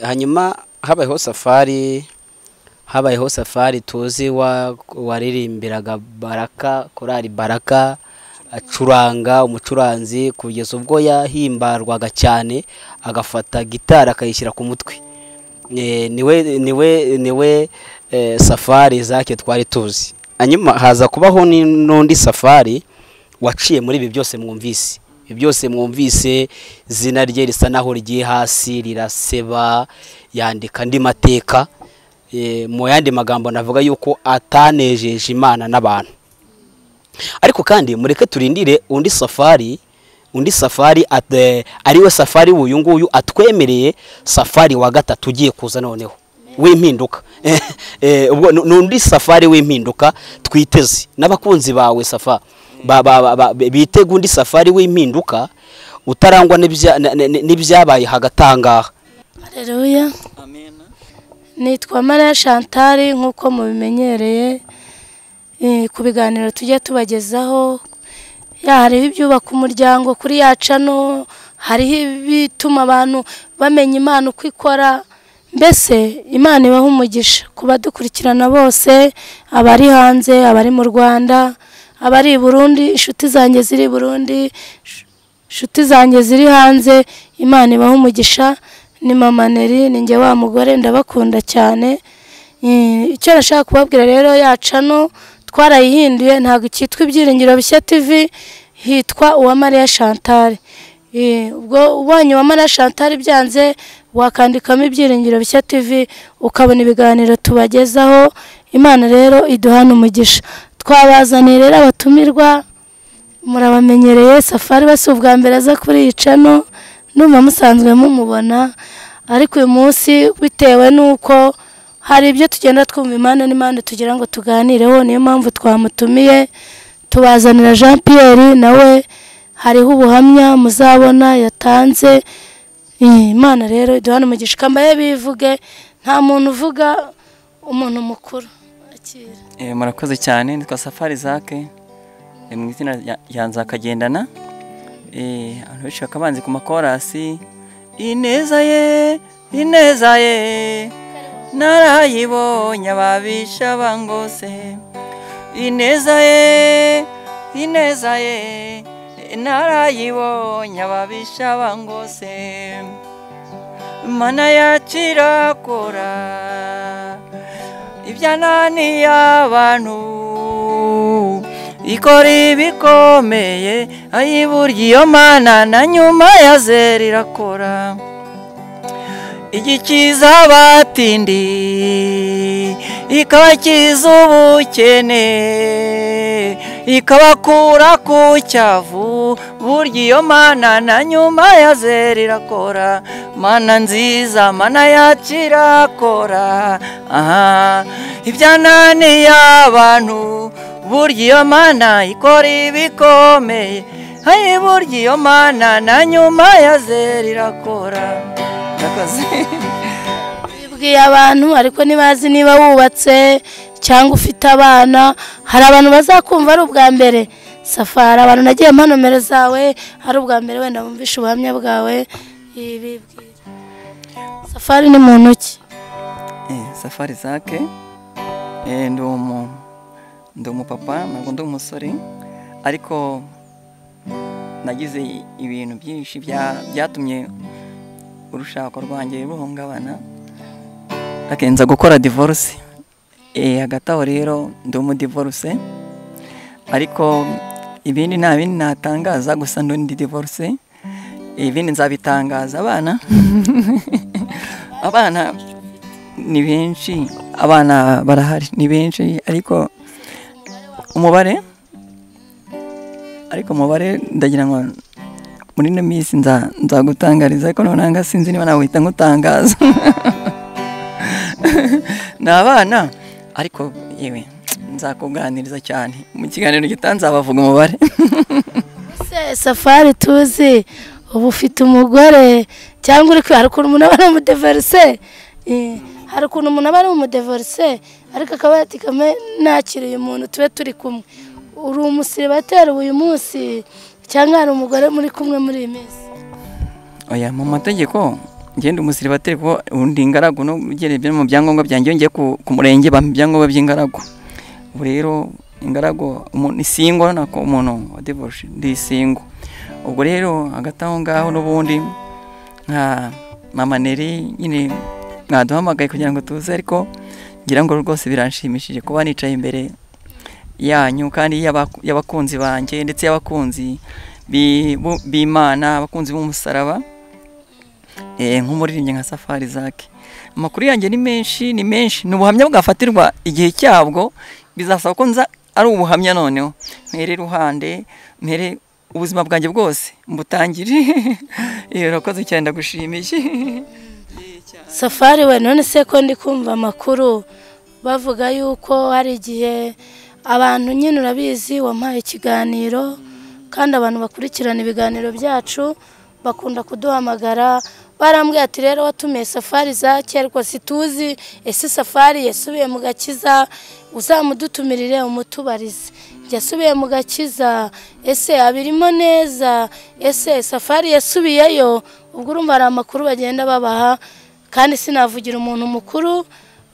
hanyuma habayeho safari tuzi waririmbiraga Baraka, korali Baraka, acuranga umucuranzi kugeza ubwo yahimbarwaga cyane agafata gitari akayishyira ku mutwe. niwe safari zake twari tuzi. Hanyuma haza kubaho n'undi safari waciye muri ibi byose mwumvise. Ibi byose mwumvise zina rye risa naho rigiye hasi riraseba, yandika andi mateka. Mu yandi magambo navuga yuko atanejeje Imana n'abantu. Ariko kandi mureke turindire undi safari ariwe safari uyu nguyu atwemereye safari wa gatatu ugiye kuza noneho w'impinduka. Ubwo n'undi safari w'impinduka twiteze n'abakunzi bawe safa bitega undi safari w'impinduka utarangwa n'ibyabaye hagatangaha. Haleluya. Amen. Nitwa Maria Chantal nkuko mubimenyereye ku biganiro tujye tubagezaho. Hariho ibyubaka umuryango kuri yacano, hariho ibituma abantu bamenya Imana uko ikora. Mbese Imana ibaha umugisha kuba dukurikirana bose, abari hanze, abari mu Rwanda, abari i Burundi, inshuti zanjye ziri i Burundi, inshuti zanjye ziri hanze. Imana ibaha umugisha. Ni Mama Neri, ninjye wa mugore, ndabakunda cyane. Icyo nashaka kubabwira rero, yacano twarayihinduye, ntabwo cyitwa Ibyiringiro Bishya TV, hitwa Uwa Maria Chantal. Ubwo ubonye Uwa Maria Chantal byanze wakandikamo Ibyiringiro Bishya TV ukabona ibiganiro tubagezaho. Imana rero iduhana umugisha. Twabazaniye rero abatumirwa, murabamenyereye. Safari basi ubwa mbere aza kuri yicano, numva musanzwe mumubona, ariko uyu munsi bitewe nuko hari ibyo tugenda twumva Imana n'Imana tugira ngo tuganireho, niyo mpamvu twamutumiye. Tubazanira Jean Pierre, nawe hariho ubuhamya muzabona yatanze. Imana rero iduhana umugisha. Kambaye bivuge, nta muntu uvuga umuntu mukuru. Murakoze cyane. Nitwa Safari Zake, mu izina rya Nzakagendana. Abantu benshi bakabanzi ku makorasi. Ineza ye narayibonye ababisha bangose. Ineza ye narayibonye ababisha bangose. Mana yacirakora ibyananiye abantu, ikora ibikomeye. Ayiburya iyo Mana na nyuma ya zera irakora. Igikiza abatindi ikabakiza ubukene, ikabakura ku cyavu. Burya iyo Mana na nyuma ya zera irakora. Mana nziza, Mana yacu irakora. Ibyananiye abantu, burya iyo Mana ikora ibikomeye. Burya iyo Mana na nyuma ya zera irakora. Bibwiye abantu ariko ntibazi niba wubatse cyangwa ufite abana. Hari abantu bazakumva ari ubwa mbere. Safari, abantu nagiye mpanomero zawe ari ubwa mbere wenda bumvishe ubuhamya bwawe. Bibwira Safari ni muntu ki? Safari Zake, ndi umupapa, ntabwo ndi umusore, ariko nagize ibintu byinshi byatumye urushako rwanjye ruhungabana, akenza gukora divorce. Hagati aho rero ndi umudivorce, ariko ibindi nta bindi natangaza, gusa ndi divorce. Ibindi nzabitangaza. Abana ni benshi, abana barahari ni benshi, ariko umubare ndagira ngo muri ino minsi nzagutangariza, ariko nonanga sinzi niba nawe uhita ngutangaza. Ni abana, ariko yewe nzakuganiriza cyane mu kiganiro gitanze bavuga umubare. Safari tuzi ubu ufite umugore cyangwa uri hari ukuntu umuntu aba ari umudivorce? Hari ukuntu umuntu aba ari umudivorce ariko akaba yatikame nakiriye umuntu tube turi kumwe. Uri umusiribateri uyu munsi cyangwa hari umugore muri kumwe muri iyi minsi? Oya, mu mategeko ngende umusiribateri ko undi ingaragu no ugerebye mu byangombwa byanjye ngiye ku murenge bampa ibyangombwa by'ingaragu. Ubu rero ingaragu umuntu isingo nako umuntu wa divorce ndi isingo. Ubwo rero hagati aho ngaho n'ubundi nka mama Neri nyine mwaduhamagaye kugira ngo tuze, ariko ngira ngo rwose biranshimishije kuba nicaye imbere yanyu kandi y'abakunzi banjye ndetse y'abakunzi b'Imana, abakunzi b'umusaraba, nk'umuririmbyi nka Safari Zake. Amakuru yanjye ni menshi ni ubuhamya bwafatirwa igihe cyabwo, bizasaba ko nza ari ubuhamya noneho mpere ruhande mpere ubuzima bwanjye bwose mbutangire. Urakoze cyane, ndagushimiye. Safari we, none se ko ndi kumva amakuru bavuga yuko hari igihe abantu nyine urabizi wampaye ikiganiro, kandi abantu bakurikirana ibiganiro byacu bakunda kuduhamagara, barambwiye ati rero watumiye Safari Zake ariko situzi ese Safari yasubiye mu gakiza, uzamudutumirire umutubarize, yasubiye mu gakiza ese abirimo neza, ese Safari yasubiyeyo. Ubwo urumva ari amakuru bagenda babaha, kandi sinavugira umuntu mukuru,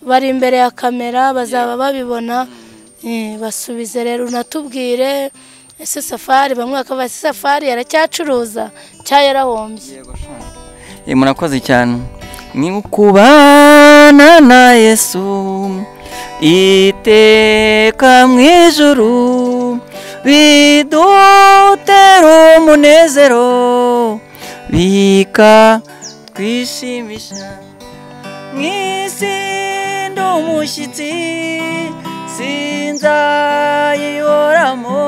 bari imbere ya kamera bazaba babibona. Basubize rero unatubwire ese Safari, bamwe bakaba Safari yaracyacuruza cyangwa yarahombye. Murakoze cyane. Ni ukubana na Yesu iteka mu ijuru, bidutera umunezero bikatwishimisha. Mw'isi ndi umushyitsi sinzayihoramo,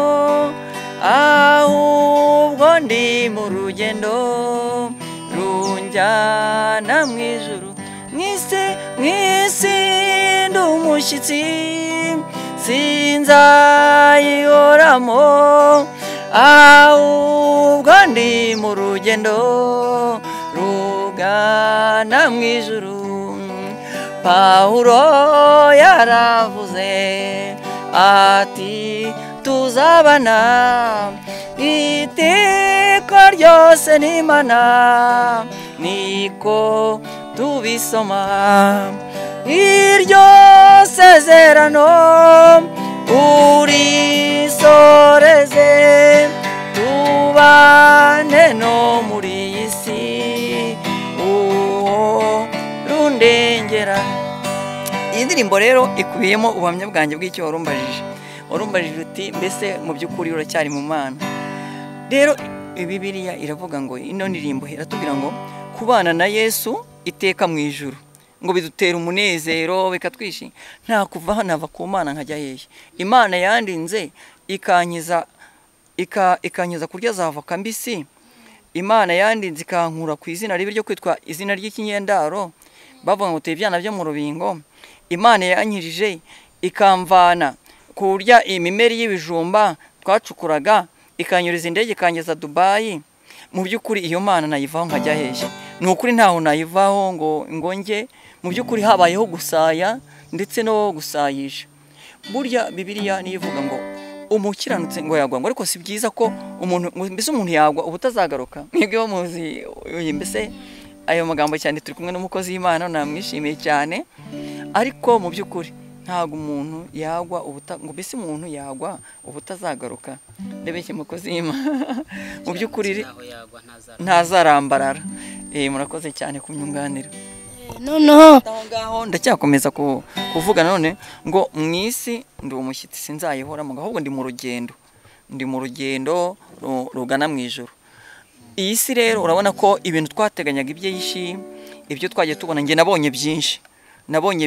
ahubwo ndi mu rugendo runjyana mu ijuru. Mw'isi ndi umushyitsi sinzayihoramo, ahubwo ndi mu rugendo rugana mu ijuru. Pawulo yaravuze ati tuzabana iteka ryose n'Imana, niko tubisoma. Iryo sezerano urisoreze, tubane no muri iyi si uwo rundengera. Iyi ndirimbo rero ikubiyemo ubuhamya bwanjye bw'icyo warumbajije uti mbese mu by'ukuri uracyari mu Mana. Rero Bibiliya iravuga ngo, ino ndirimbo iratubwira ngo kubana na Yesu iteka mu ijuru ngo bidutera umunezero bikatwishima. Nta kuva hano nava ku Mana nkajya hehe. Imana yandinze ikankiza kurya za voka mbisi. Imana yandinze ikankura ku izina ribi ryo kwitwa izina ry'ikinyendaro, bavuga ngo ibyana byo mu rubingo. Imana yankirije ikamvana kurya imimeri y'ibijumba twacukuraga, ikanyuriza indege ikangeza Dubai. Mu by'ukuri iyo Mana nayivaho nkajya hehe? Ni ukuri ntaho nayivaho ngo njye. Mu by'ukuri habayeho gusaya ndetse no gusayisha. Burya Bibiliya niyo ivuga ngo umukiranutse ngo yagwa, ngo ariko si byiza ko umuntu yagwa ubutazagaruka. Mwebwe muzi mbese ayo magambo cyane. Turi kumwe n'umukozi w'Imana, namwishimiye cyane. Ariko mu by'ukuri ntago umuntu yagwa ngo mbese umuntu yagwa ubutazagaruka. Ndebeshye umukozi w'Imana. Mu by'ukuri ntazarambarara. Murakoze cyane kumyunganira. Noneho ngaho ndacyakomeza kuvuga none ngo mw'isi ndi umushyitsi sinzayihoramo, ahubwo ndi mu rugendo rugana mu ijuru. Iyi si rero urabona ko ibintu twateganyaga iby'ishi, ibyo twagiye tubona, nge nabonye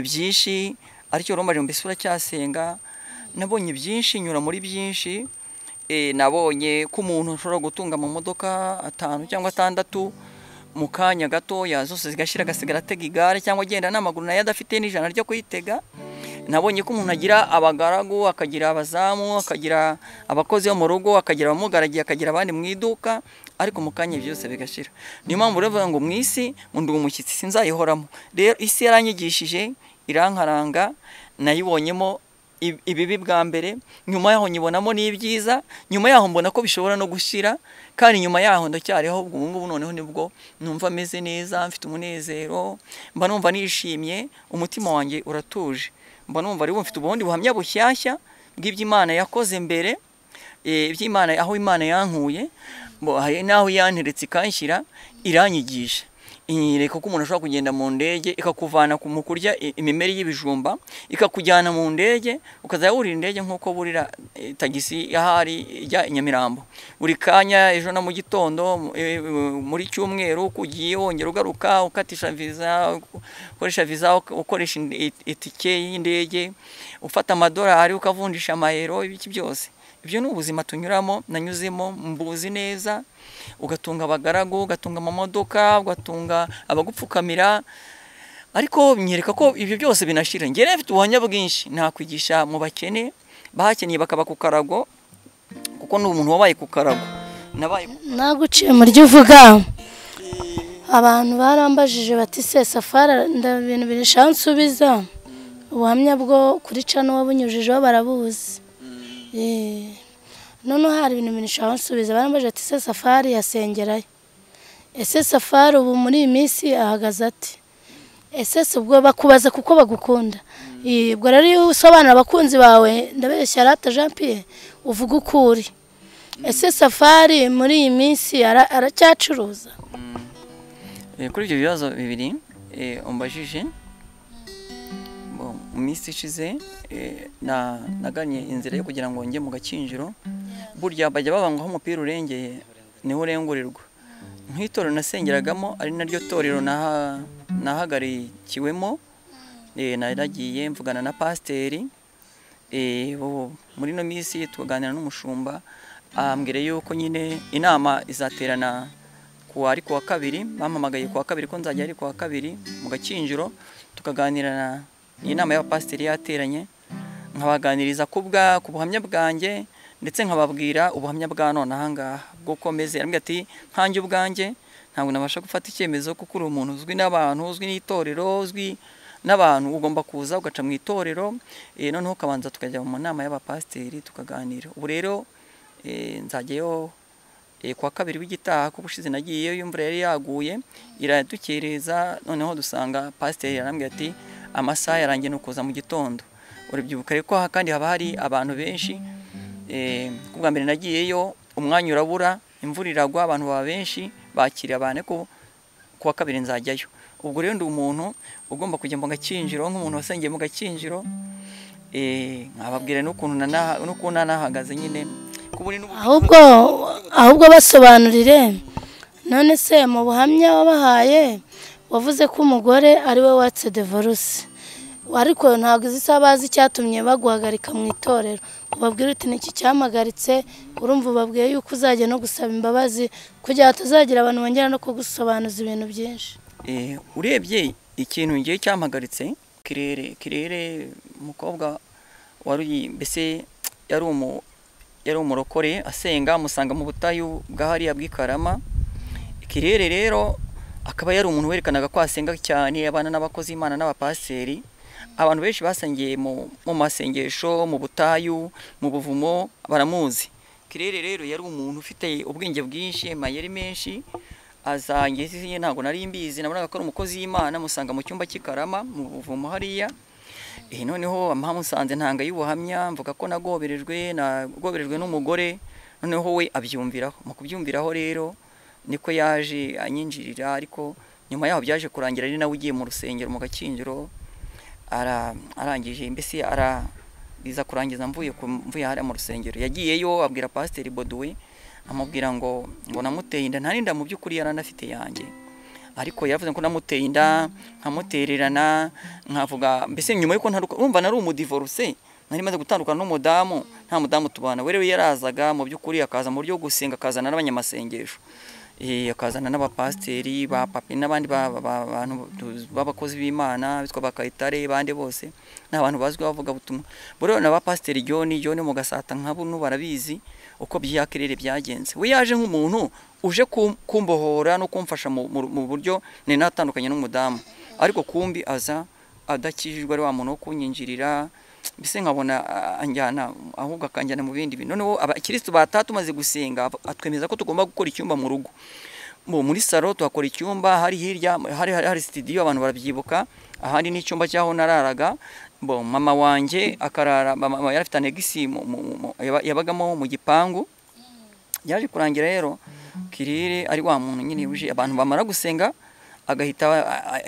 byinshi aricyo urumva mbese uracyasenga. Nabonye byinshi, nyura muri byinshi. Nabonye ko umuntu ushobora gutunga mu modoka 5 cyangwa 6 mu kanya gatoya, zose zigashira agasigara atega igare cyangwa agenda n'amaguru nayo adafite n'ijana ryo kuyitega. Nabonye ko umuntu agira abagaragu, akagira abazamu, akagira abakozi bo mu rugo, akagira abamugaragiye, akagira abandi mu iduka, ariko mu kanya byose bigashira. Niyo mpamvu rero ngo mw'isi ndi umushyitsi sinzayihoramo. Rero isi yaranyigishije, irankaranga, nayibonyemo ibibi bwa mbere, nyuma yaho nyibonamo n'ibyiza, nyuma yaho mbona ko bishobora no gushira, kandi nyuma yaho ndacyariho ubu ngubu noneho nibwo numva meze neza, mfite umunezero, mba numva nishimye, umutima wanjye uratuje, mba numva ari mfite ubundi buhamya bushyashya bw'iby'Imana yakoze mbere, iby'Imana aho Imana yankuye, naho yanteretse ikanshyira iranyigisha. Reka ko umuntu ashobora kugenda mu ndege ikakuvana mu kurya imimeri y'ibijumba ikakujyana mu ndege ukazajya wurira indege nk'uko burira tagisi yahari ijya i Nyamirambo, buri kanya ejo na mu gitondo muri cyumweru kugiye wongera ugaruka ukatisha viza, ukoresha viza, ukoresha itike y'indege, ufata amadolari ukavunjisha amayero, ibiki byose. Ibyo ni ubuzima tunyuramo, nanyuzemo, mbuzi neza, ugatunga abagaragu, ugatunga amamodoka, ugatunga abagupfukamira, ariko nyereka ko ibyo byose binashira. Ngere mfite ubuhamya bwinshi nakwigisha mu bakene bakeneye bakaba ku karago, kuko ni umuntu wabaye ku karago. Naguciye mu ryo uvuga, abantu barambajije bati se Safari ibintu birisha nsubiza, ubuhamya bwo kuri cano wabunyujijeho barabuzi. Noneho hari ibintu birisha nsubiza, barambajije ati se Safari yasengerayo, ese Safari ubu muri iyi minsi ahagaze ati, ese ubwo bakubaza kuko bagukunda. Ubwo rero iyo usobanura abakunzi bawe, ndabeshya Rata Jean Pierre, uvuga ukuri. Ese Safari muri iyi minsi aracyacuruza? Kuri ibyo bibazo bibiri umbajije, mu minsi ishize naganye inzira yo kugira ngo njye mu Gakinjiro. Burya bajya babangaho umupira urengeye niho urengurirwa. Nk'itorero nasengeragamo ari naryo torero nahagarikiwemo, naragiye mvugana na pasiteri, muri no minsi tuganira n'umushumba, ambwira yuko nyine inama izaterana kuwa kabiri, bampamagaye kuwa kabiri ko nzajya ari kuwa kabiri mu Gakinjiro, tukaganira inama y'abapasiteri yateranye, nkabaganiriza ku buhamya bwanjye, ndetse nkababwira ubuhamya bwa none ahangaha bwo komeze. Arambwira ati nkanjye ubwanjye ntabwo nabasha gufata icyemezo kuko uri umuntu uzwi n'abantu, uzwi n'itorero, uzwi n'abantu, ugomba kuza ugaca mu itorero, noneho ukabanza tukajya mu nama y'abapasiteri tukaganira. Ubu rero nzajyayo kuwa kabiri w'igitaha, kuko ushize nagiyeyo imvura yari yaguye iradukereza, noneho dusanga pasiteri yarambwira ati amasaha yarangiye no kuza mu gitondo. Urabyibuka reko kandi haba hari abantu benshi, kubwa mbere nagiyeyo umwanya urabura, imvura iragwa, abantu baba benshi, bakiriye abantu ko kuwa kabiri nzajyayo. Ubwo rero ndi umuntu ugomba kujya mu Gakinjiro nk'umuntu wasengeye mu Gakinjiro, nkababwira n'ukuntu nanahagaze nyine. Ahubwo basobanurire, none se mu buhamya wabahaye wavuze ko umugore ari we watse divorce, ariko ntabwo izi saha bazi icyatumye baguhagarika mu itorero. Ubabwira uti niki cyamagaritse, urumva ubabwiye yuko uzajya no gusaba imbabazi kugira hatazagira abantu bongera no kugusobanuza ibintu byinshi. Urebye ikintu ngiye cyamagaritse, Kirere umukobwa wari mbese yari umurokore asenga, musanga mu butayu bwahariya bw'Ikarama. Kirere rero akaba yari umuntu werekanaga ko asenga cyane, abana n'abakozi Imana n'abapasiteri. Abantu benshi basangiye mu masengesho, mu butayu, mu buvumo, baramuzi. Kirere rero yari umuntu ufite ubwenge bwinshi, amayeri menshi, azangeze ntabwo nari mbizi, nabonaga ko ari umukozi w'Imana, musanga mu cyumba cy'Ikarama mu buvumo hariya. Noneho amusanze ntanga y'ubuhamya, mvuga ko nagoberejwe n'umugore, noneho we abyumviraho. Mu kubyumviraho rero niko yaje anyinjirira, ariko nyuma yaho byaje kurangira ari nawe ugiye mu rusengero mu Gakinjiro, arangije mbese biza kurangiza mvuye hariya mu rusengero. Yagiyeyo abwira pasiteri Boduwe, amubwira ngo namuteye inda, nta n'inda mu by'ukuri yaranafite yanjye, ariko yavuze ko namuteye inda, nkamutererana, nkavuga mbese nyuma yuko urumva nari umudivorce, nari maze gutandukana n'umudamu, nta mudamu tubana. Werewe yarazaga mu by'ukuri, akaza mu buryo gusenga, akazana n'abanyamasengesho, akazana n'abapasiteri ba papi n'abandi bantu b'abakozi b'Imana bitwa bakayitare, bande bose n'abantu bazwi bavuga butumwa. Boro n'abapasiteri John mu Gasata nkabo barabizi uko byakirere byagenze. We yaje nk'umuntu uje kumbohora no kumfasha mu buryo ne natandukanye n'umudamu, ariko kumbi aza adakijijwe ari wa muntu wo kunyinjirira, mbese nkabona anjyana ahubwo akanjyana mu bindi bintu. Noneho abakristo batatu tumaze gusenga atwemeza ko tugomba gukora icyumba mu rugo, muri salo tuhakora icyumba, hari hirya hari studio abantu barabyibuka, ahandi n'icyumba cyaho nararaga. Mama wanjye akarara, mama yari afite anegisi yabagamo mu gipangu. Yaje kurangira rero Kirere ari wa muntu nyine uje abantu bamara gusenga agahita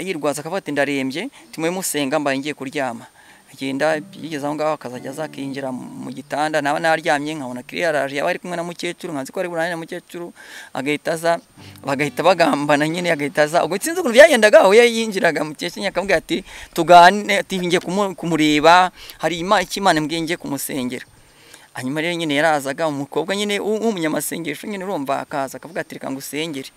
yirwaza akavuga ati ndarembye, timwe musenga mbaye ngiye kuryama. Agenda yigeze aho ngaho akazajya azakinjira mu gitanda, naba naryamye nkabona Kirere araje, yaba ari kumwe na mukecuru, nkanzi ko ari burane na mukecuru, agahita aza bagahita bagambana nyine, agahita aza. Ubwo sinzi ukuntu byagendaga, aho yinjiraga mukecuru akamubwira ati tugane, ati ngiye kumureba, hari Imana mbwiye ngiye kumusengera. Hanyuma rero nyine yarazaga umukobwa nyine w'umunyamasengesho nyine urumva, akaza akavuga ati reka ngusengere.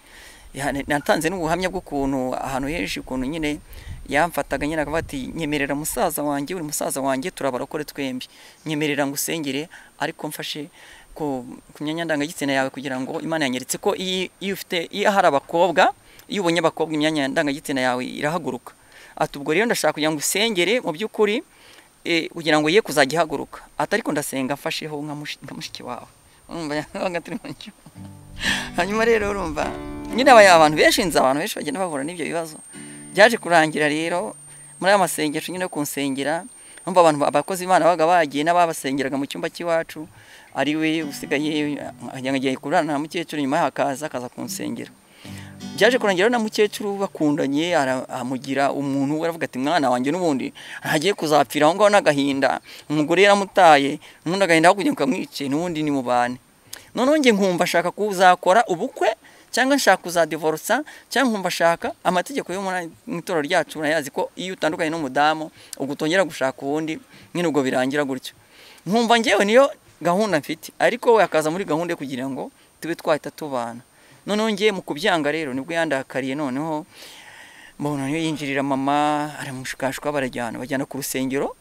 Natanze n'ubuhamya bw'ukuntu ahantu henshi ukuntu nyine yamfataga nyine akavuga ati nyemerera musaza wanjye, uri musaza wanjye turabarokore twembi, nyemerera ngusengere ariko mfashe ku myanya ndangagitsina yawe, kugira ngo Imana yanyeretse ko iyo hari abakobwa, iyo ubonye abakobwa imyanya ndangagitsina yawe irahaguruka. Ati ubwo rero ndashaka kugira ngo usengere mu by'ukuri kugira ngo ye kuzajya ihaguruka. Ati ariko ndasenga mfasheho nka mushiki wawe. Hanyuma rero urumva nyine abantu benshi bagenda bahura n'ibyo bibazo. Byaje kurangira rero muri aya masengesho nyine kunsengera, umva abantu abakozi Imana baga bagiye n'ababasengeraga mu cyumba cy'iwacu, ari we usigaye agiye kurana na mukecuru, nyuma hakaza kunsengera. Byaje kurangira na mukecuru bakundanye, amugira umuntu aravuga ati mwana wanjye n'ubundi ntagiye kuzapfira aho ngaho n'agahinda, umugore yaramutaye n'ubundi agahinda kugira ngo kamwice, n'ubundi ni mubane. Noneho nge nkumva ashaka kuzakora ubukwe cyangwa nshaka kuzadivorsa, cyangwa nkumva ashaka amategeko yo mu itorero ryacu urayazi ko iyo utandukanye n'umudamu ugutongera gushaka ubundi nyine ubwo birangira gutyo. Nkumva ngewe niyo gahunda mfite, ariko we akaza muri gahunda kugira ngo tube twahita tubana. Noneho ngiye mu kubyanga rero nibwo yandakariye. Noneho mbona niyo yinjirira mama aramushukashwa, bajyana ku rusengero,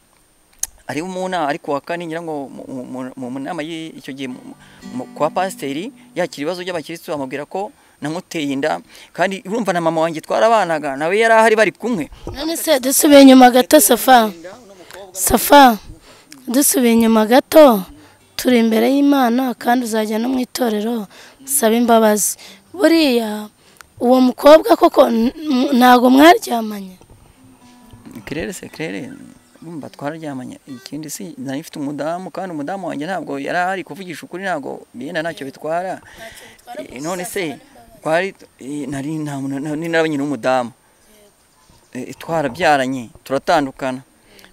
ari umuna ariko wa kane ngira ngo mu nama y'icyo gihe kwa pasiteri yakira ibibazo by'abakristo, amubwira ko namuteye inda, kandi urumva na mama wanjye twarabanaga nawe yari ahari bari kumwe. None se dusubiye inyuma gato Safa dusubiye inyuma gato, turi imbere y'Imana kandi uzajya no mu itorero saba imbabazi. Buriya uwo mukobwa koko ntago mwaryamanye? Kirere mba twararyamanye. Ikindi si nari mfite umudamu, kandi umudamu wanjye ntabwo yari ahari kuvugisha ukuri, ntabwo biyenda ntacyo bitwara. None se twari narabanye n'umudamu, twarabyaranye turatandukana.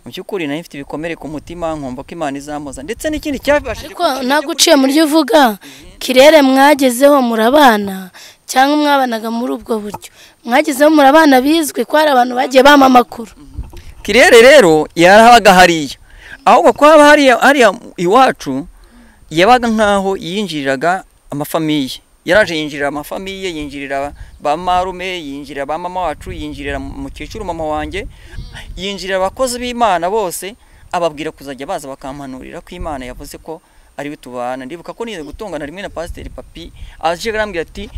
Mu cyukuri nari mfite ibikomere ku mutima, nkumva ko Imana izamoza. Ndetse n'ikindi cyabashije ariko naguciye muri ryo uvuga Kirere mwagezeho murabana cyangwa mwabanaga muri ubwo buryo? Mwagezeho murabana bizwi ko hari abantu bagiye bama amakuru. Kirere rero yarabaga hariya, ahubwo ko haba hariya iwacu yabaga nkaho yinjiriraga amafamiye. Yaraje yinjirira amafamiye, yinjirira ba marume, yinjirira ba mama wacu, yinjirira mukecuru mama wanjye, yinjirira abakozi b'Imana bose, ababwira kuzajya baza bakampanurira ko Imana yavuze ko ari we tubana. Ndibuka ko nize gutongana rimwe na Pasiteri Papi, aje arambwira ati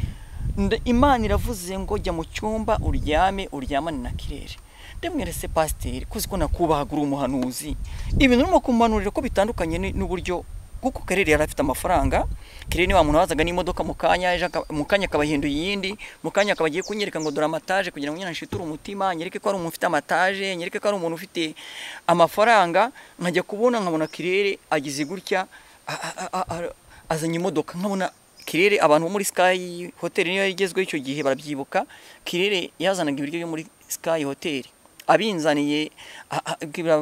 Imana iravuze ngo jya mu cyumba uryamane na Kirere. Ndemwerese Pasiteri kuzi ko nakubahagura umuhanuzi, ibintu urimo kumanurira ko bitandukanye n'uburyo kuko Kirere yari afite amafaranga. Kirere ni wa muntu wazaga n'imodoka mu kanya akabahinduye iyindi, mu kanya akabagiye kunyereka ngo dore amataje, kugira ngo nyine nshiture umutima, nyereke ko ari umuntu ufite amataje, nyereke ko ari umuntu ufite amafaranga. Nkajya kubona nkabona Kirere agize gutya azanye imodoka, nkabona Kirere abantu bo muri Sky Hotel niyo yigezweho icyo gihe barabyibuka. Kirere yazanaga ibiryo byo muri Sky Hotel, abinzaniye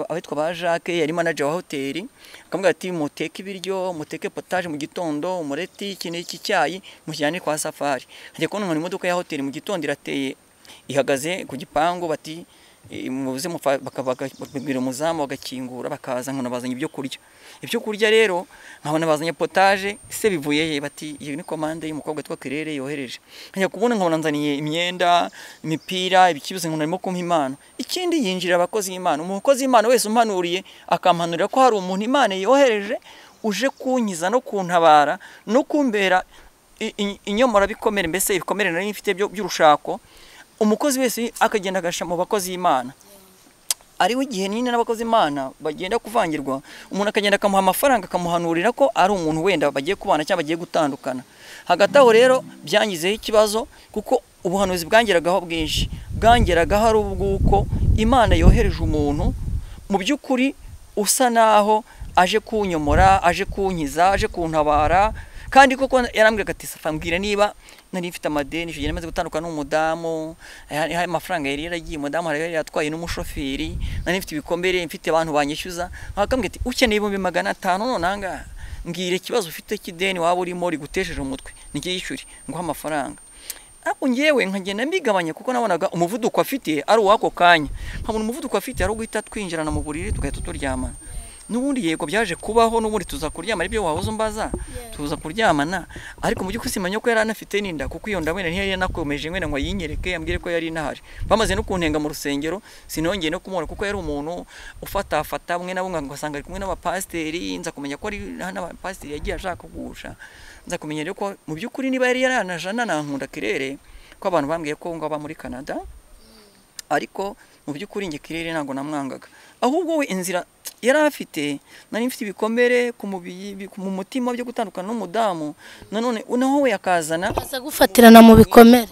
abitwa ba Jacques, yari manager wa hoteli, akamubwira ati muteke ibiryo, muteke potage mu gitondo, umureti, iki cyayi mujyane kwa Safari. Ajya kubona mu modoka ya hoteli mu gitondo irateye ihagaze ku gipangu, bati mubuze bakabwira umuzamu bagakingura, bakaza nkona bazanye ibyo kurya rero nkabona bazanye potage. Se bivuye bati iyo ni commande y'umukobwa twa Kirere yohereje. Nkajya kubona nkabona nzaniye imyenda, imipira, ibikibuze nkona arimo kumpa impano. Ikindi yinjira abakozi b'Imana, umukozi w'Imana wese umpanuriye akampanurira ko hari umuntu Imana yohereje uje kunkiza no kuntabara no kumbera inyomora bikomere, mbese ibikomere nari mfite by'urushako. Umukozi wese akagenda agasha mu bakozi b'Imana ariho igihe nyine n'abakozi Imana bagenda kuvangirwa, umuntu akagenda akamuha amafaranga akamuhanurira ko ari umuntu wenda bagiye kubana cyangwa bagiye gutandukana. Hagati aho rero byangizeho ikibazo, kuko ubuhanuzi bwangeragaho bwinshi, bwangeragaho ari ubw'uko Imana yohereje umuntu mu by'ukuri usa naho aje kunyomora, aje kunkiza, aje kuntabara. Kandi koko yarambwira ati Safa, mbwira niba nari mfite amadeni, icyo gihe maze gutandukana n'umudamu, hari amafaranga yari yaragiye, umudamu yari yatwaye n'umushoferi, nari mfite ibikomere, mfite abantu banyishyuza. Akambwira ati ukeneye 500 none anga mbwire ikibazo ufite kideni waba urimo rigutesheje umutwe, ngiye yishyure nguha amafaranga. Ako ngewe nkagenda mbigabanya, kuko nabonaga umuvuduko afite ari uwako kanya, nkabona umuvuduko afite ari uguhita twinjirana mu buriri tugahita turyamana. Nubundi yego byaje kubaho, nubundi tuza kuryama aribyo wahoze umbaza, tuza kuryamana, ariko mu by'ukuri simanye ko yari anafite n'inda, kuko iyo ndabona ntiyari yanakomeje ngwena ngo yinyereke ambwire ko yari inahari. Bamaze no kuntenga mu rusengero, sinongeye no kumubona, kuko yari umuntu ufata mwe nabo ngasanga ari kumwe n'abapasteri, nza kumenya ko ari n'abapasteri yagiye ashaka kugusha. Nza kumenya rero ko mu by'ukuri niba yari yaranajana nankunda Kirere, ko abantu bambwiye ko ngo aba muri Canada, ariko mu by'ukuri nge Kirere ntago namwangaga, ahubwo we inzira yari afite, nari mfite ibikomere ku mubiri, mu mutima byo gutandukana n'umudamu, nanone naho we akazana gufatirana mu bikomere,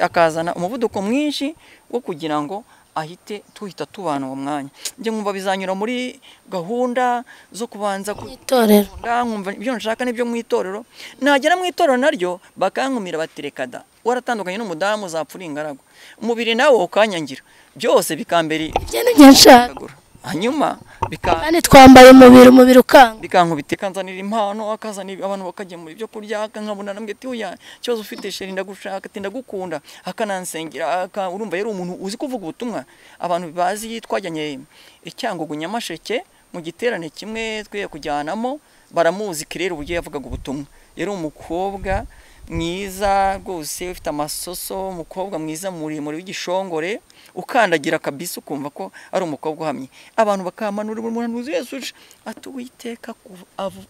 akazana umuvuduko mwinshi wo kugira ngo ahite tuhita tubana uwo mwanya. Nje nkumva bizanyura muri gahunda zo kubanza ku itorero, nkumva ibyo nshaka n'ibyo mu itorero, nagera mu itorero naryo bakankumira baterekada, waratandukanye n'umudamu uzapfura ingaragu, umubiri nawo ukanyangira, byose bikambere ibyo nshaka. Hanyuma kandi twambaye umubiri ukanga, bikankubita kanzanira impano, akazanira abantu bakajya muri byo kurya, akankabona nambwe ati uya cyozo ufite sheri ndagushaka, ati ndagukunda, akanansengera. Urumva yari umuntu uzi kuvuga ubutumwa. Abantu bazi twajyanye Icyangugu Nyamasheke mu giterane kimwe twiye kujyanamo, baramuzi Kirere uburyo yavugaga ubutumwa. Yari umukobwa mwiza rwose ufite amasoso, umukobwa mwiza muremure w'igishongore, ukandagira kabisa ukumva ko ari umukobwa uhamye. Abantu bakamanura umuhanuzi Yesu ati Uwiteka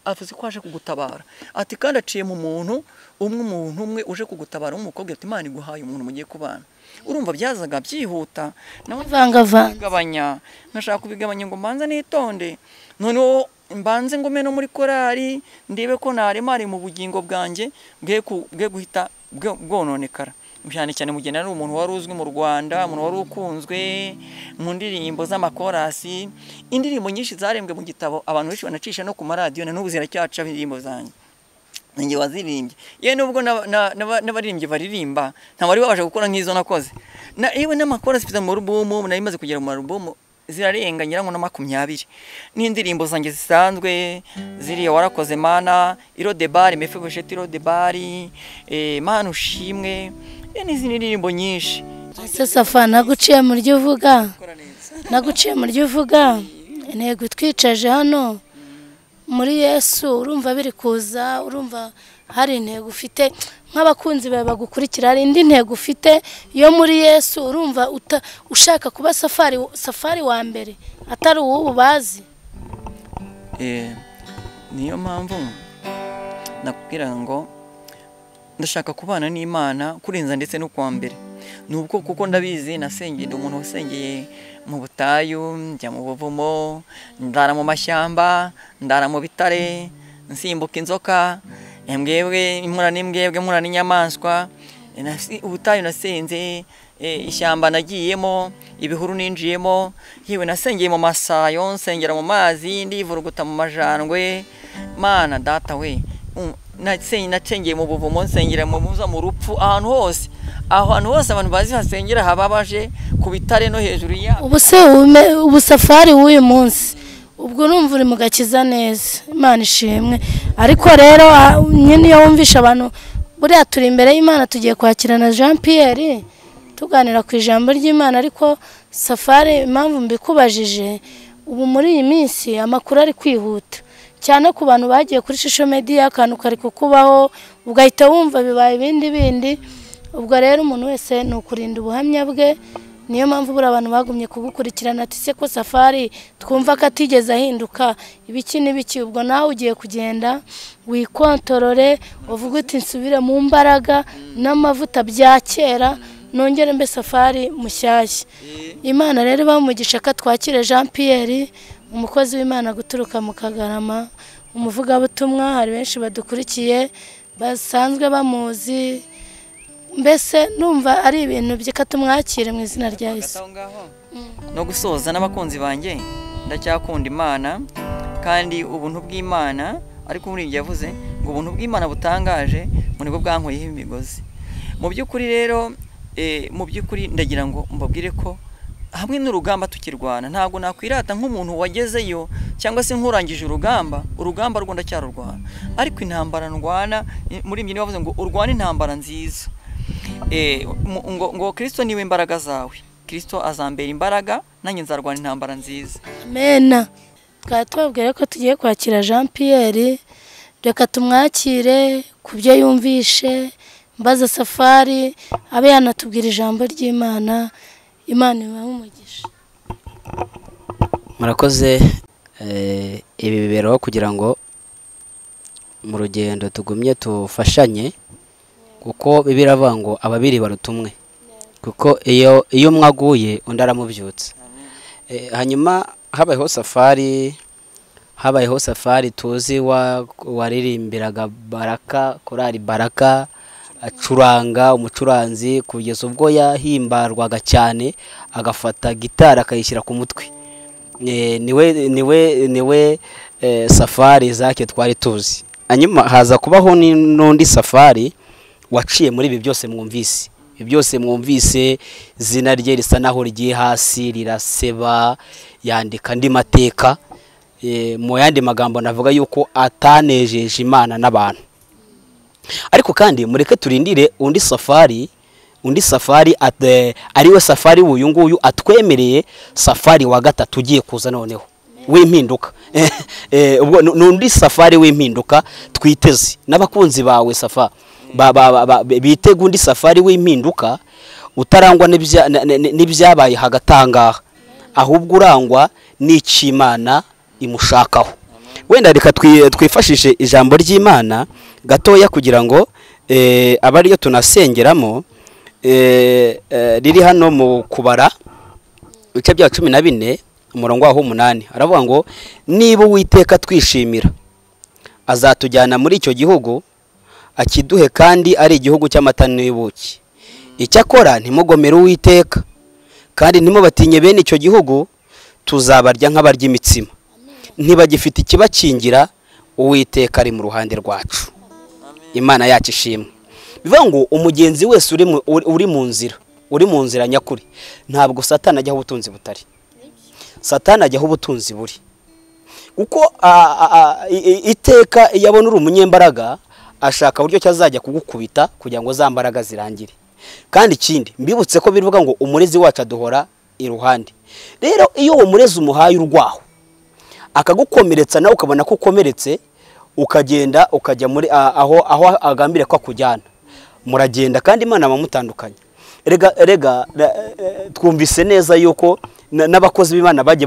avuze ko aje kugutabara, ati kandi aciye mu muntu umwe uje kugutabara umukobwa, ati Imana iguhaye umuntu mugiye kubana. Urumva byazaga byihuta, nawe vangavanga, nashaka kubigabanya ngo mbanza nitonde, noneho mbanze ngome no muri korari ndebe ko naremare mu bugingo bwanjye bwe guhita bwononekara. Cyane cyane mugena ari umuntu wari uzwi mu Rwanda, umuntu wari ukunzwe mu ndirimbo z'amakorasi, indirimbo nyinshi zarembwe mu gitabo, abantu benshi banacisha no ku maradiyo, na n'ubu ziracyaca indirimbo zanjye ninjye wazirimbye. Yewe nubwo n'abaririmbyi baririmba nta bari babasha gukora nk'izo nakoze, na yewe n'amakorasi mfite mu album, nari maze kugera mu album zirarenga nyirango na 20 n'indirimbo zanjye zisanzwe ziriya warakoze Mana, Iro de Bari, Mefebosheti Iro de Bari, Mana ushimwe, n'izindi ndirimbo nyinshi. Safa naguciye mu ryo uvuga, intego twicaje hano muri Yesu, urumva biri kuza, urumva hari intego ufite nk'abakunzi bawe bagukurikira, hari indi ntego ufite yo muri Yesu, urumva ushaka kuba safari wa mbere atari uwo bazi. Niyo mpamvu nakubwira ngo ndashaka kubana n'Imana kurenza ndetse no kwa mbere, nubwo kuko ndabizi nasengeye umuntu wasengeye mu butayu, njya mu buvumo, ndara mu mashyamba, ndara mu bitare, nsimbuka inzoka, imbwebwe mpura n'inyamaswa, ubutayu nasenze, ishyamba nagiyemo, ibihuru ninjiyemo, yewe nasengeye mu masayo, nsengera mu mazi, ndivuruguta mu majandwe. Mana data we, nacengeye mu buvumo, nsengera mu rupfu, ahantu hose abantu bazi hasengera hababaje ku bitare no hejuru ya. Ubu safari w'uyu munsi ubwo numva uri mu gakiza neza, Imana ishimwe. Ariko rero nyine iyo wumvisha abantu buriya turi imbere y'Imana, tugiye kwakirana Jean Pierre tuganira ku ijambo ry'Imana. Ariko safari impamvu mbikubajije, ubu muri iyi minsi amakuru ari kwihuta cyane ku bantu bagiye kuri social media, akantu kari kukubaho ugahita wumva bibaye ibindi. Ubwo rero umuntu wese ni ukurinda ubuhamya bwe, niyo mpamvu buri abantu bagumye kugukurikirana, ati se ko safari twumva ko atigeze ahinduka ibiki n'ibiki. Ubwo nawe ugiye kugenda wikontorore, uvuga uti nsubire mu mbaraga n'amavuta bya kera, nongere mbe safari mushyashya. Imana rero bamugisha ko twakire Jean Pierre, umukozi w'Imana guturuka mu Kagarama, umuvugabutumwa. Hari benshi badukurikiye basanzwe bamuzi, mbese numva ari ibintu byeka tumwakire mu izina rya Yesu. No gusoza n'abakunzi banjye, ndacyakunda Imana kandi ubuntu bw'Imana, ariko muri ibyo yavuze ngo ubuntu bw'Imana butangaje mu nibwo bwankoyeho imigozi. Mu by'ukuri rero mu by'ukuri ndagira ngo mbabwire ko hamwe n'urugamba tukirwana, ntabwo nakwirata nk'umuntu wagezeyo cyangwa se nkurangije urugamba rwo ndacyarurwana, ariko intambara ndwana muri ibyo bavuze ngo urwane intambara nziza. Ngo Kristo niwe imbaraga zawe, Kristo azambera imbaraga, nanjye nzarwana intambara nziza. Amen. Twari tubabwira ko tugiye kwakira Jean Pierre, reka tumwakire ku byo yumvishe, mbaza safari abe yanatubwira ijambo ry'Imana. Imana ibahe umugisha. Murakoze. Ibi biberaho kugira ngo mu rugendo tugumye tufashanye, kuko bibiravuga ngo ababiri barutumwe, kuko iyo mwaguye undi aramubyutsa. Hanyuma habayeho safari tuzi waririmbiraga Baraka, korali Baraka, acuranga umucuranzi kugeza ubwo yahimbarwaga cyane, agafata gitari akayishyira ku mutwe. niwe safari zake twari tuzi. Hanyuma haza kubaho n'undi safari waciye muri ibi byose mwumvise. Ibi byose mwumvise zina rye risa naho rigiye hasi, riraseba, yandika andi mateka. Mu yandi magambo navuga yuko atanejeje Imana n'abantu. Ariko kandi mureke turindire undi safari ariwe safari uyu nguyu atwemereye safari wa gatatu ugiye kuza noneho w'impinduka. Ubwo n'undi safari w'impinduka twiteze n'abakunzi bawe safa bitega undi safari w'impinduka utarangwa n'ibyabaye hagatangaha, ahubwo urangwa n'ikimana imushakaho. Wenda reka twifashishe ijambo ry'Imana gatoya kugira ngo abariyo tunasengeramo, riri hano mu Kubara ibice bya 14 umurongo wa 8. Aravuga ngo niba Uwiteka twishimira azatujyana muri icyo gihugu akiduhe, kandi ari igihugu cy'amata n'ubuki. Icyakora ntimugomere Uwiteka kandi ntimubatinye bene icyo gihugu, tuzabarya nk'abarya imitsima. Ntibagifite ikibakingira, Uwiteka ari mu ruhande rwacu. Imana yacu ishimwe. Bivuga ngo umugenzi wese uri mu nzira nyakuri, ntabwo Satani ajyaho ubutunzi butari. Satani ajyaho ubutunzi buri. Uko iteka yabona uri umunyembaraga, ashaka uburyo cyazajya kugukubita kugira ngo za mbaraga zirangire. Kandi ikindi mbibutse ko bivuga ngo umurezi wacu aduhora iruhande. Rero iyo uwo murezi umuhaye urwaho akagukomeretsa, nawe ukabona ko ukomeretse, ukagenda ukajya muri aho agambire ko akujyana, muragenda kandi Imana bamutandukanye. Rega twumvise neza yuko n'abakozi b'Imana bagiye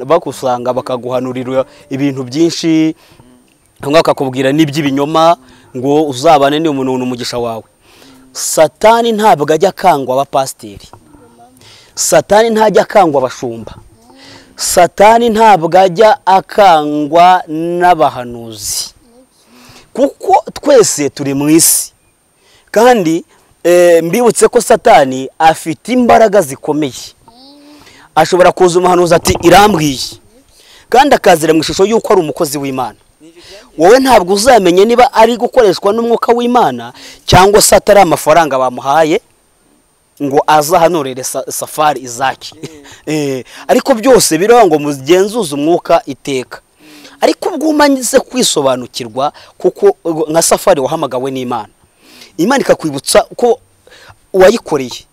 bakusanga bakaguhanurira ibintu byinshi, bakakubwira n'iby'ibinyoma ngo uzabane n'umuntu umugisha wawe. Satani ntabwo ajya akangwa abapasiteri, Satani ntajya akangwa abashumba, Satani ntabwo ajya akangwa n'abahanuzi, kuko twese turi mu isi. Kandi mbibutse ko Satani afite imbaraga zikomeye. Ashobora kuza umuhanuzi ati irambwiye, kandi akazira mu ishusho y'uko ari umukozi w'Imana. Wowe ntabwo uzamenye niba ari gukoreshwa n'umwuka w'Imana cyangwa se atari amafaranga bamuhaye ngo azahanurire safari izaki. Ariko byose biraho ngo mugenzuze umwuka iteka. Ariko ubwo umanyize kwisobanukirwa, kuko nka safari wahamagawe n'Imana, Imana ikakwibutsa ko wayikoreye,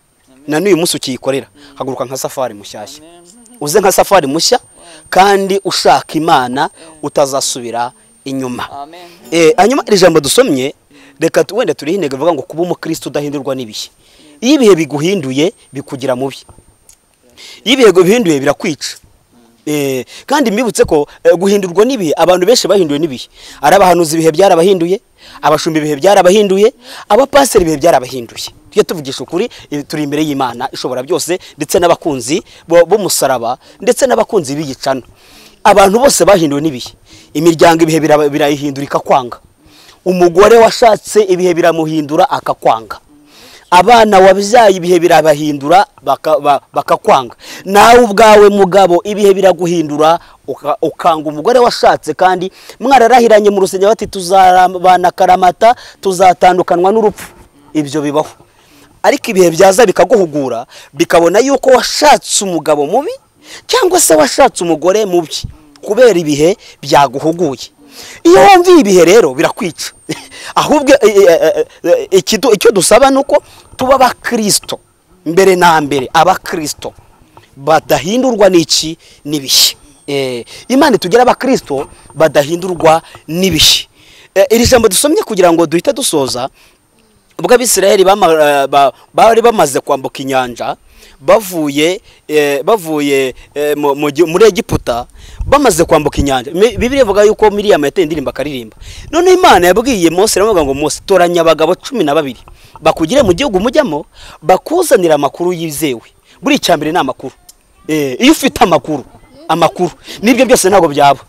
na n'uyu munsi ukiyikorera, haguruka nka safari mushyashya, uze nka safari mushya kandi ushaka Imana utazasubira inyuma. Hanyuma iri jambo dusomye, reka wenda turi intego ivuga ngo kuba umukristo udahindurwa n'ibihe. Iyo ibihe biguhinduye bikugira mubi, iyo ibihe bihinduye birakwica. Kandi mbibutse ko guhindurwa n'ibihe, abantu benshi bahinduye n'ibihe. Ari abahanuzi ibihe byarabahinduye, abashumba ibihe byarabahinduye, abapasiteri ibihe byarabahinduye. tujye tuvugisha ukuri, turi imbere y'Imana ishobora byose, ndetse n'abakunzi b'umusaraba, ndetse n'abakunzi b'igicano. Abantu bose bahinduwe n'ibihe, imiryango ibihe birayihindurika kwanga, umugore washatse ibihe biramuhindura akakwanga, abana wabyaye ibihe birabahindura bakakwanga, nawe ubwawe mugabo ibihe biraguhindura ukanga umugore washatse, kandi mwararahiranye mu rusengero bati tuzabana karamata, tuzatandukanwa n'urupfu. Ibyo bibaho, ariko ibihe byaza bikaguhugura, bikabona yuko washatse umugabo mubi cyangwa se washatse umugore mubi kubera ibihe byaguhuguye. Iyo wumviye ibihe rero birakwica. Ahubwo icyo dusaba nuko tuba abakristo mbere na mbere, abakristo badahindurwa n'iki n'ibihe. Imana itugera abakristo badahindurwa n'ibihe. Iri jambo dusomye kugira ngo duhite dusoza, ubwo Abisirayeli bari bamaze kwambuka inyanja bavuye muri Egiputa, bamaze kwambuka inyanja. Bibiliya ivuga yuko Miriyamu yateye indirimbo akaririmba. None Imana yabwiye Mose, aravuga ngo Mose, toranya abagabo 12 bakugire mu gihugu mujyamo, bakuzanira amakuru yizewe. Buri icyambere ni amakuru. Iyo ufite amakuru nibyo byose ntago byaba.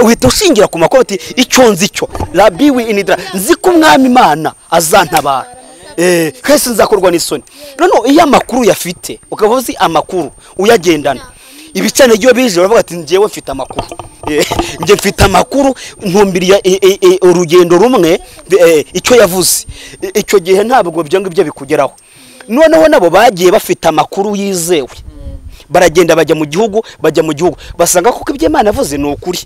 Uhita ushingira ku makuru ati icyo nzi cyo rabiwi inidra, nzi ko umwami Imana azantabara, kese nzakorwa n'isoni. None iyo amakuru yafite ukaba uzi amakuru uyagendana, ibicane giyo bije baravuga ati ngiyewe mfite amakuru, ngiye mfite amakuru, ntumbiriye urugendo rumwe icyo yavuze, icyo gihe ntabwo byo ngibyo bikugeraho. Noneho nabo bagiye bafite amakuru yizewe, baragenda bajya mu gihugu basanga kuko ibyo Imana yavuze ni ukuri.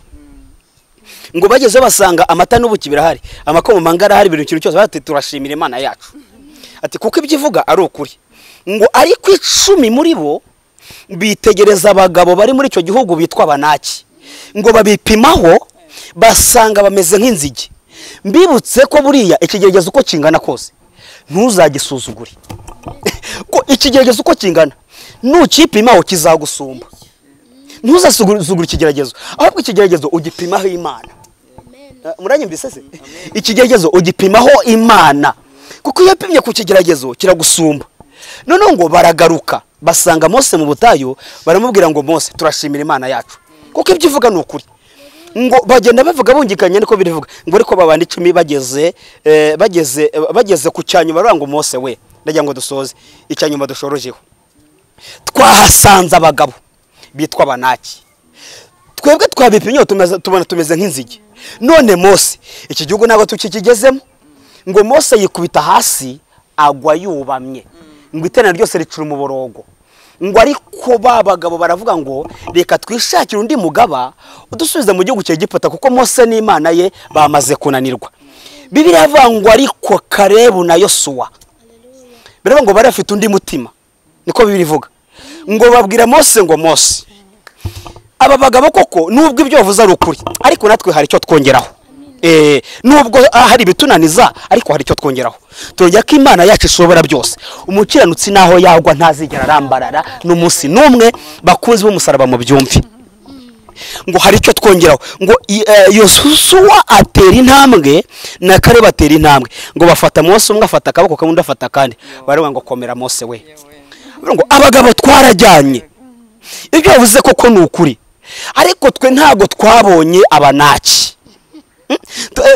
Ngo bageze basanga amata n'ubuki birahari, amakoma mangara hari, ibintu kintu cyose, bati turashimira Imana yacu, ati kuko ibyo ivuga ari ukuri. Ngo ariko 10 muri bo bitegereza abagabo bari muri icyo gihugu bitwa Abanaki, ngo babipimaho basanga bameze nk'inzige. Mbibutse ko buriya ikigeregezo uko kingana kose ntuzagisuzugure, ko ikigeregezo uko kingana nukipimaho kizagusumba. Ntuzasuzugure ikigeragezo, ahubwo ikigeragezo ugipimaho Imana. Muranyumvise se? Ikigeragezo ugipimaho Imana, kuko iyo yapimye ku kigeragezo kiragusumba. None ngo baragaruka basanga Mose mu butayu, baramubwira ngo Mose, turashimira Imana yacu kuko ibyo ivuga ni ukuri. Ngo bagenda bavuga bungikanye niko birivuga. Ngo ariko babandi 10 bageze ku cyanyuma, baravuga ngo Mose we, ndagira ngo dusoze icyanyuma dushorojeho. Twahasanze abagabo bitwa Abanaki, twebwe twabipimye tubona tumeze nk'inzige. None Mose, iki gihugu ntabwo tukikigezemo. Ngo Mose yikubita hasi agwa yubamye, ngo itena ryose ricura umuborogo. Ngo ariko babagabo baravuga ngo reka twishakire undi mugaba udusubiza mu gihugu cya Egiputa, kuko Mose n'Imana ye bamaze kunanirwa. Bibiliya ivuga ngo ariko Kalebu na Yosuwa baravuga ngo barafite undi mutima, niko Bibiliya ivuga. Ngo babwira Mose ngo Mose, aba bagabo koko nubwo ibyo bavuze ari ukuri, ariko natwe hari icyo twongeraho. Nubwo hari bitunaniza, ariko hari icyo twongeraho. Turongera ko Imana yacu ishobora byose. Umukiranutsi naho yagwa ntazigera arambarara n'umunsi numwe, bakunzi b'umusaraba mu byumvi. Ngo hari icyo twongeraho. Ngo Yosuwa atera intambwe na Kalebu atera intambwe. Ngo bafata Mose, umwe afata akaboko kamwe undi afata kandi, baravuga ngo komera Mose we. Ngo abagabo twarajyanye, ibyo bavuze koko ni ukuri, ariko twe ntago twabonye Abanaki.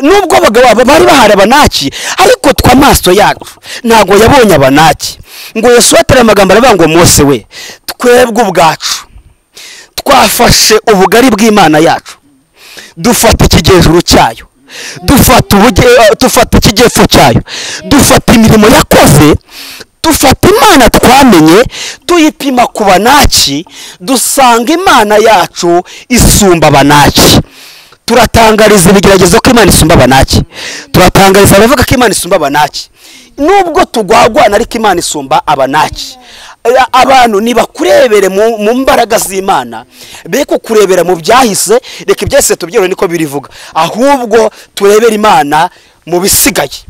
Nubwo abagabo bari bahari Abanaki, ariko tw'amaso yacu ntago yabonye Abanaki. Ngo Yosuwa atera amagambo aravuga ngo Mose we, twebwe ubwacu twafashe ubugari bw'Imana yacu, dufata ikigejuru cyayo, dufata ikigefo cyayo, dufata imirimo yakoze, dufata Imana twamenye, tuyipima ku Banaki, dusanga Imana yacu isumba Abanaki. Turatangariza ibigeragezo ko Imana isumba Abanaki, turatangariza abavuga ko Imana isumba Abanaki. Nubwo tugwagwana, ariko Imana isumba Abanaki. Abantu nibakurebere mu mbaraga z'Imana, beko kurebera mu byahise, reka ibyahise tubyero niko birivuga, ahubwo turebera Imana mu bisigaye.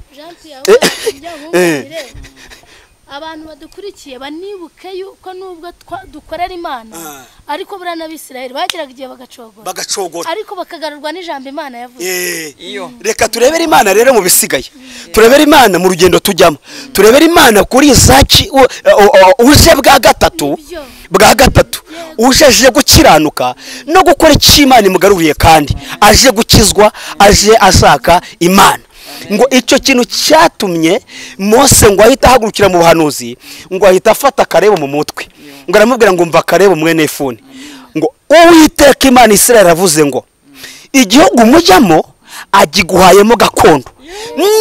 abantu badukurikiye banibuke yuko nubwo dukorera Imana ariko buriya n'Abisirayeli bagiraga igihe bagacogora ariko bakagarurwa n'ijambo Imana yavuze. Reka turebere Imana rero mu bisigaye, turebere Imana mu rugendo tujyamo, turebere Imana kuri Izaki uje bwa gatatu ujeje gukiranuka no gukora icyo Imana imugaruriye, kandi aje gukizwa, aje ashaka Imana. Ngo icyo kintu cyatumye Mose ngo ahita ahagurukira mu buhanuzi, ngo ahita afata Karebo mu mutwe, ngo aramubwira ngo mva Karebo mwene Yefune, ngo Uwiteka Imana Isirayeli aravuze ngo igihugu mujyamo agiguhayemo gakondo,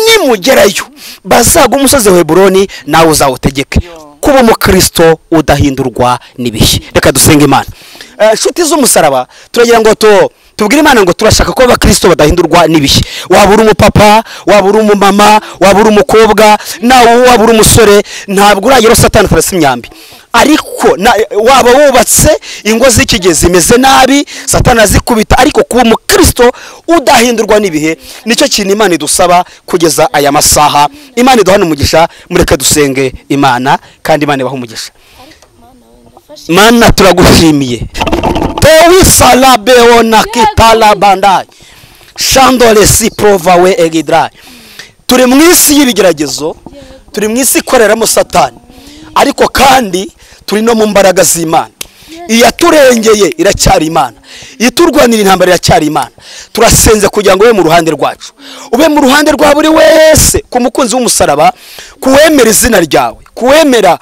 nimugerayo bazaga umusozi wa Heburoni nawe uzawutegeke. Kuba umukristo udahindurwa n'ibihe. Reka dusenge Imana. Nshuti z'umusaraba, turagira ngo tubwire Imana ngo turashaka ko abakristo badahindurwa n'ibihe. Waba uri umupapa, waba uri umumama, waba uri umukobwa, nawe waba uri umusore, ntabwo uragera Satani farasi imyambi. Ariko waba wubatse ingo z'ikigezi imeze nabi, Satani azikubita, ariko kuba umukristo udahindurwa n'ibihe nicyo kintu Imana idusaba kugeza aya masaha. Imana iduhana umugisha, mureke dusenge Imana kandi Imana ibaha umugisha. Mana turagushimiye. Tewi salabeo na kitala bandai. Shandole si prova we egidrai. Turi mu isi y'ibigeragezo, turi mu isi ikoreramo Satani, ariko kandi turi no mu mbaraga z'Imana. Iyaturengeye iracyari Imana, iturwanira intambara iracyari Imana. Turasenze kugira ngo ube mu ruhande rwacu, ube mu ruhande rwa buri wese, ku mukunzi w'umusaraba, kuwemera izina ryawe, kuwemera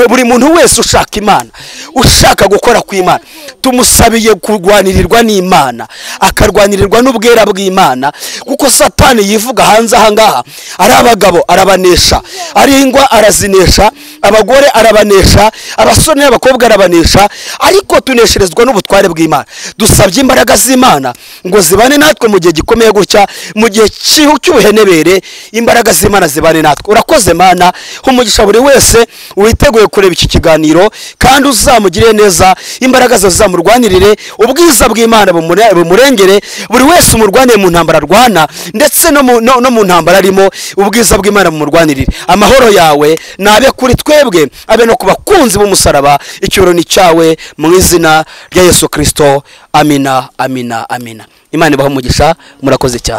buri muntu wese ushaka Imana, ushaka gukora ku Imana. Tumusabiye kurwanirirwa n'Imana, akarwanirirwa n'ubwera bw'Imana, kuko Satani yivuga hanze aha ngaha ari abagabo arabanesha, ari ingwa arazinesha, abagore arabanesha, abasore n'abakobwa arabanesha, ariko tunesherezwa n'ubutware bw'Imana. Dusabye imbaraga z'Imana ngo zibane natwe mu gihe gikomeye gutya, mu gihe cy'ubuhenebere, imbaraga z'Imana zibane natwe. Urakoze Mana, umugisha buri wese witeguye kureba iki kiganiro, kandi uzamugire neza, imbaraga zawe zamurwanirire, ubwiza bw'Imana bumurengere, buri wese umurwanire mu ntambara arwana, ndetse no mu ntambara arimo, ubwiza bw'Imana bumurwanirire. Amahoro yawe nabe kuri twebwe, abe no kubakunzi b'umusaraba. Icyoro ni cyawe mu izina rya Yesu Kristo. Amina, amina, amina. Imana ibahe umugisha, murakoze cyane.